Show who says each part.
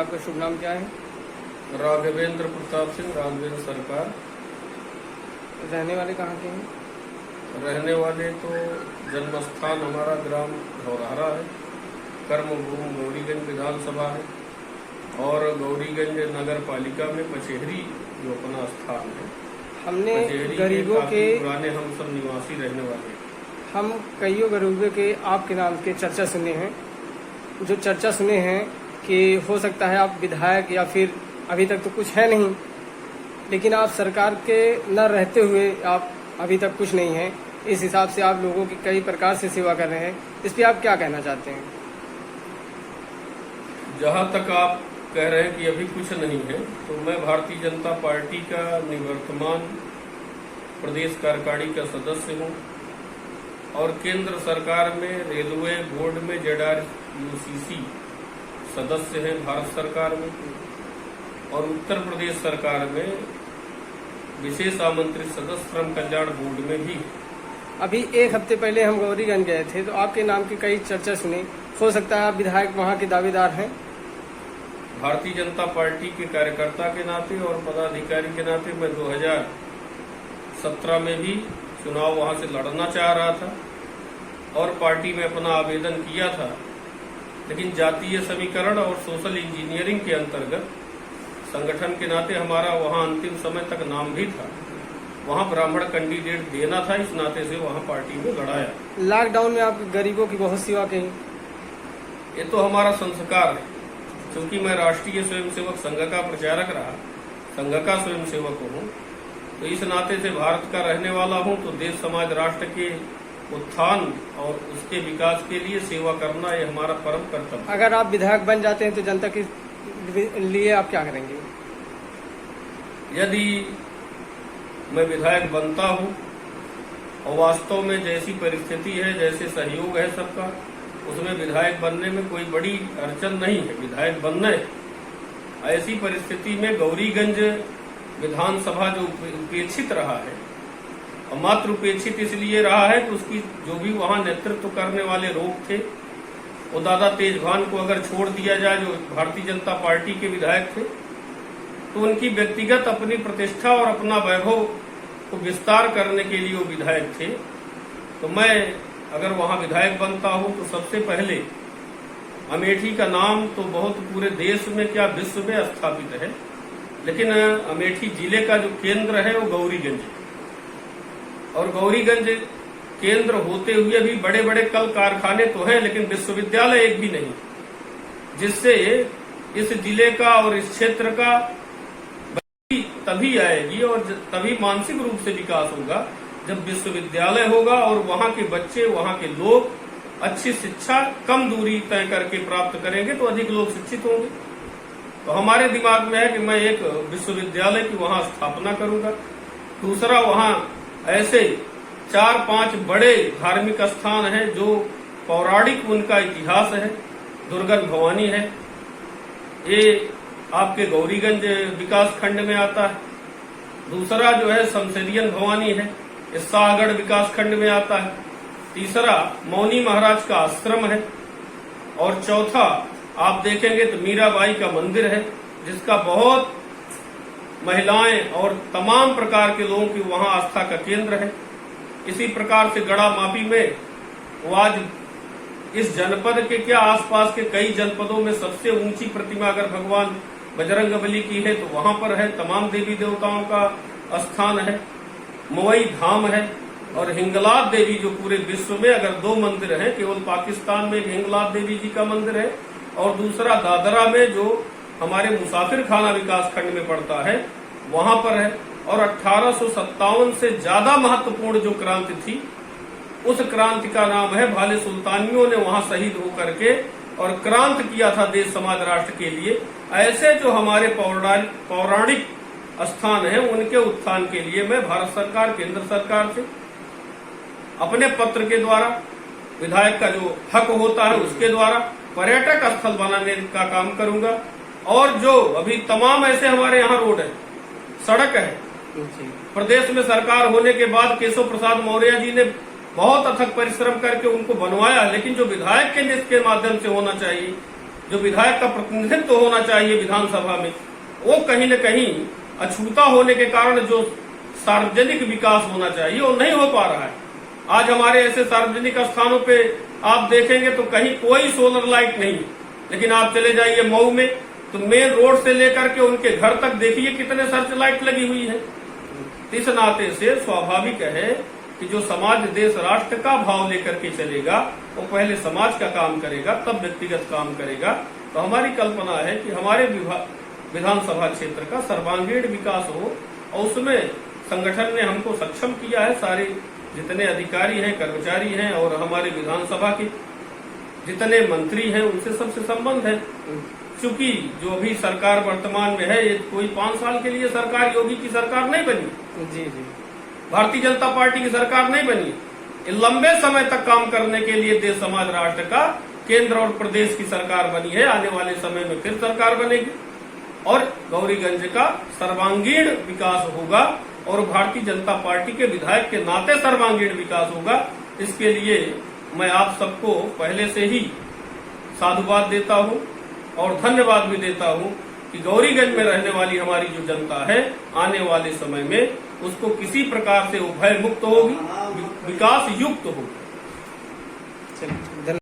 Speaker 1: आपका शुभ नाम क्या है?
Speaker 2: राघवेंद्र प्रताप सिंह, राघवेंद्र सरकार।
Speaker 1: रहने वाले कहाँ के हैं?
Speaker 2: रहने वाले तो जन्मस्थान हमारा ग्राम धौरहरा है, कर्मभूमि गौरीगंज विधानसभा है और गौरीगंज नगर पालिका में पचेहरी जो अपना स्थान है।
Speaker 1: हमने
Speaker 2: पचेहरी
Speaker 1: गरीबों के
Speaker 2: पुराने हम सब निवासी रहने वाले हैं।
Speaker 1: हम कईयों गरीबों के आपके नाम के चर्चा सुने हैं, जो चर्चा सुने हैं कि हो सकता है आप विधायक या फिर अभी तक तो कुछ है नहीं, लेकिन आप सरकार के न रहते हुए आप अभी तक कुछ नहीं है। इस हिसाब से आप लोगों की कई प्रकार से सेवा कर रहे हैं, इस पे आप क्या कहना चाहते हैं?
Speaker 2: जहां तक आप कह रहे हैं कि अभी कुछ नहीं है, तो मैं भारतीय जनता पार्टी का निवर्तमान प्रदेश कार्यकारिणी का सदस्य हूं और केंद्र सरकार में रेलवे बोर्ड में ZRUCC सदस्य हैं भारत सरकार में, और उत्तर प्रदेश सरकार में विशेष आमंत्रित सदस्य श्रम कल्याण बोर्ड में भी।
Speaker 1: अभी एक हफ्ते पहले हम गौरीगंज गए थे, तो आपके नाम की कई चर्चा सुनी। हो सकता है आप विधायक वहाँ के दावेदार हैं?
Speaker 2: भारतीय जनता पार्टी के कार्यकर्ता के नाते और पदाधिकारी के नाते मैं 2017 में भी चुनाव वहां से लड़ना चाह रहा था और पार्टी में अपना आवेदन किया था, लेकिन जातीय समीकरण और सोशल इंजीनियरिंग के अंतर्गत संगठन के नाते हमारा वहां अंतिम समय तक नाम भी था। वहां ब्राह्मण कैंडिडेट देना था, इस नाते से वहां पार्टी में लड़ाया।
Speaker 1: लॉकडाउन में आप गरीबों की बहुत सेवा की।
Speaker 2: ये तो हमारा संस्कार है, क्योंकि मैं राष्ट्रीय स्वयंसेवक संघ का प्रचारक रहा, संघ का स्वयंसेवक हूँ, तो इस नाते से भारत का रहने वाला हूँ, तो देश समाज राष्ट्र के उत्थान और उसके विकास के लिए सेवा करना ये हमारा परम कर्तव्य।
Speaker 1: अगर आप विधायक बन जाते हैं तो जनता के लिए आप क्या करेंगे?
Speaker 2: यदि मैं विधायक बनता हूं और वास्तव में जैसी परिस्थिति है, जैसे सहयोग है सबका, उसमें विधायक बनने में कोई बड़ी अड़चन नहीं है। विधायक बनने ऐसी परिस्थिति में गौरीगंज विधानसभा जो उपेक्षित रहा है, और मात्र उपेक्षित इसलिए रहा है कि उसकी जो भी वहां नेतृत्व करने वाले लोग थे, वो दादा तेजभान को अगर छोड़ दिया जाए, जो भारतीय जनता पार्टी के विधायक थे, तो उनकी व्यक्तिगत अपनी प्रतिष्ठा और अपना वैभव को विस्तार करने के लिए वो विधायक थे। तो मैं अगर वहां विधायक बनता हूं तो सबसे पहले अमेठी का नाम तो बहुत पूरे देश में क्या विश्व में स्थापित है, लेकिन अमेठी जिले का जो केंद्र है वो गौरीगंज है, और गौरीगंज केंद्र होते हुए भी बड़े बड़े कल कारखाने तो हैं, लेकिन विश्वविद्यालय एक भी नहीं, जिससे इस जिले का और इस क्षेत्र का तभी आएगी और तभी मानसिक रूप से विकास होगा जब विश्वविद्यालय होगा और वहां के बच्चे, वहां के लोग अच्छी शिक्षा कम दूरी तय करके प्राप्त करेंगे, तो अधिक लोग शिक्षित होंगे। तो हमारे दिमाग में है कि मैं एक विश्वविद्यालय की वहां स्थापना करूंगा। दूसरा, वहां ऐसे 4-5 बड़े धार्मिक स्थान हैं जो पौराणिक उनका इतिहास है। दुर्गन भवानी है, ये आपके गौरीगंज विकास खंड में आता है। दूसरा जो है शमशेरियन भवानी है, ये सागढ़ विकास खंड में आता है। तीसरा मौनी महाराज का आश्रम है, और चौथा आप देखेंगे तो मीराबाई का मंदिर है, जिसका बहुत महिलाएं और तमाम प्रकार के लोगों की वहां आस्था का केंद्र है। इसी प्रकार से गड़ा मापी में वो आज इस जनपद के क्या आसपास के कई जनपदों में सबसे ऊंची प्रतिमा अगर भगवान बजरंगबली की है तो वहां पर है। तमाम देवी देवताओं का स्थान है। मोई धाम है, और हिंगलाज देवी जो पूरे विश्व में अगर 2 मंदिर हैं, केवल पाकिस्तान में हिंगलाज देवी जी का मंदिर है और दूसरा दादरा में जो हमारे मुसाफिर खाना विकास खंड में पड़ता है वहां पर है। और 1857 से ज्यादा महत्वपूर्ण जो क्रांति थी, उस क्रांति का नाम है भाले सुल्तानियों ने वहां शहीद होकर के और क्रांति किया था देश समाज राष्ट्र के लिए। ऐसे जो हमारे पौराणिक स्थान हैं, उनके उत्थान के लिए मैं भारत सरकार, केंद्र सरकार से अपने पत्र के द्वारा, विधायक का जो हक होता है उसके द्वारा पर्यटक स्थल बनाने का काम करूंगा। और जो अभी तमाम ऐसे हमारे यहाँ रोड है, सड़क है, प्रदेश में सरकार होने के बाद केशव प्रसाद मौर्य जी ने बहुत अथक परिश्रम करके उनको बनवाया, लेकिन जो विधायक के माध्यम से होना चाहिए, जो विधायक का प्रतिनिधित्व होना चाहिए विधानसभा में, वो कहीं न कहीं अछूता होने के कारण जो सार्वजनिक विकास होना चाहिए वो नहीं हो पा रहा है। आज हमारे ऐसे सार्वजनिक स्थानों पे आप देखेंगे तो कहीं कोई सोलर लाइट नहीं है, लेकिन आप चले जाइए मऊ में तो मेन रोड से लेकर के उनके घर तक देखिए कितने सर्च लाइट लगी हुई है। इस नाते से स्वाभाविक है कि जो समाज देश राष्ट्र का भाव लेकर के चलेगा वो पहले समाज का काम करेगा, तब व्यक्तिगत काम करेगा। तो हमारी कल्पना है कि हमारे विधानसभा क्षेत्र का सर्वांगीण विकास हो, और उसमें संगठन ने हमको सक्षम किया है। सारे जितने अधिकारी हैं, कर्मचारी हैं और हमारे विधानसभा के जितने मंत्री हैं उनसे सबसे संबंध है। चूंकि जो भी सरकार वर्तमान में है, ये कोई 5 साल के लिए सरकार योगी की सरकार नहीं बनी,
Speaker 1: जी जी,
Speaker 2: भारतीय जनता पार्टी की सरकार नहीं बनी। ये लंबे समय तक काम करने के लिए देश समाज राष्ट्र का केंद्र और प्रदेश की सरकार बनी है। आने वाले समय में फिर सरकार बनेगी और गौरीगंज का सर्वांगीण विकास होगा और भारतीय जनता पार्टी के विधायक के नाते सर्वांगीण विकास होगा। इसके लिए मैं आप सबको पहले से ही साधुवाद देता हूं और धन्यवाद भी देता हूं कि गौरीगंज में रहने वाली हमारी जो जनता है आने वाले समय में उसको किसी प्रकार से वो भय मुक्त होगी, विकास युक्त होगी।